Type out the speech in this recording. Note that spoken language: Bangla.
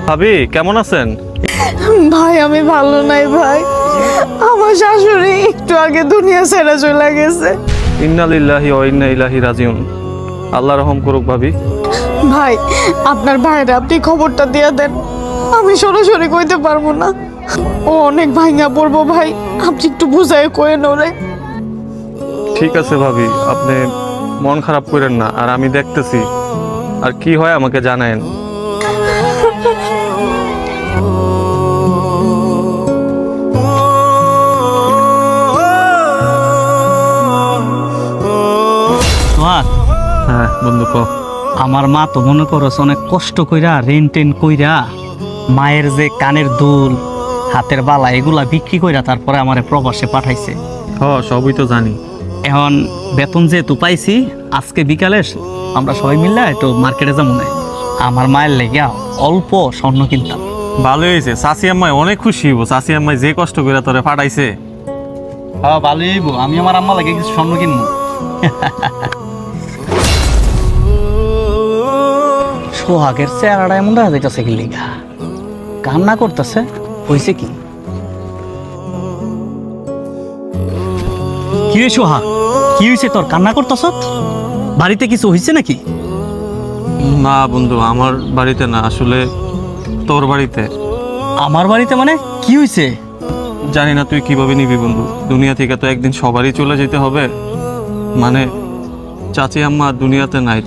ভাবি কেমন আছেন? ভাই আমি ভালো নাই ভাই, আমার শাশুড়ি একটু আগে দুনিয়া ছেড়ে চলে গেছে। ইন্না লিল্লাহি ওয়া ইন্না ইলাইহি রাজিউন। আল্লাহ রহম করুক ভাবি। ভাই আপনার ভাইরা আপনি খবরটা দিয়ে দেন, আমি সরাসরি কইতে পারবো না, ও অনেক ভাঙা পড়বো ভাই, আপনি একটু বুঝাই কয়ে ওরে। ঠিক আছে ভাবি, আপনি মন খারাপ করেন না, আর আমি দেখতেছি, আর কি হয় আমাকে জানায়েন। সোহাগ, হ্যাঁ বন্ধু কও। আমার মা তো মনে করছ অনেক কষ্ট কইরা রেন টেন কইরা মায়ের যে কানের দুল হাতের বালা এগুলা বিক্রি কইরা তারপরে আমারে প্রবাসে পাঠাইছে। সবই তো জানি। এখন বেতন যেহেতু পাইছি, আজকে বিকালে আমরা সবাই মিলে একটু মার্কেটে যাবো না, আমার মায়ের লেগে অল্প স্বর্ণ কিনতাম। ভালো হয়েছে, চাচি আম্মাই অনেক খুশি হইব। চাচি আম্মাই যে কষ্ট করে তোরে পাঠাইছে। হ্যাঁ ভালোই হইব, আমি আমার আম্মা লাগে কিছু স্বর্ণ কিনবো। সোহাগের চেহারাটা এমন দেখা যাইতেছে কি লিগা, কান্না করতেছে, হয়েছে কি? কি রে সোহাগ, কি হয়েছে তোর, কান্না করতেছ? বাড়িতে কিছু হয়েছে নাকি? না বন্ধু, আমার বাড়িতে না, আসলে তোর বাড়িতে। আমার বাড়িতে মানে কি হয়েছে? জানি না তুই কিভাবে নিবি বন্ধু, দুনিয়া থেকে তো একদিন সবারই চলে যেতে হবে। মানে চাচি আম্মা দুনিয়াতে নাই।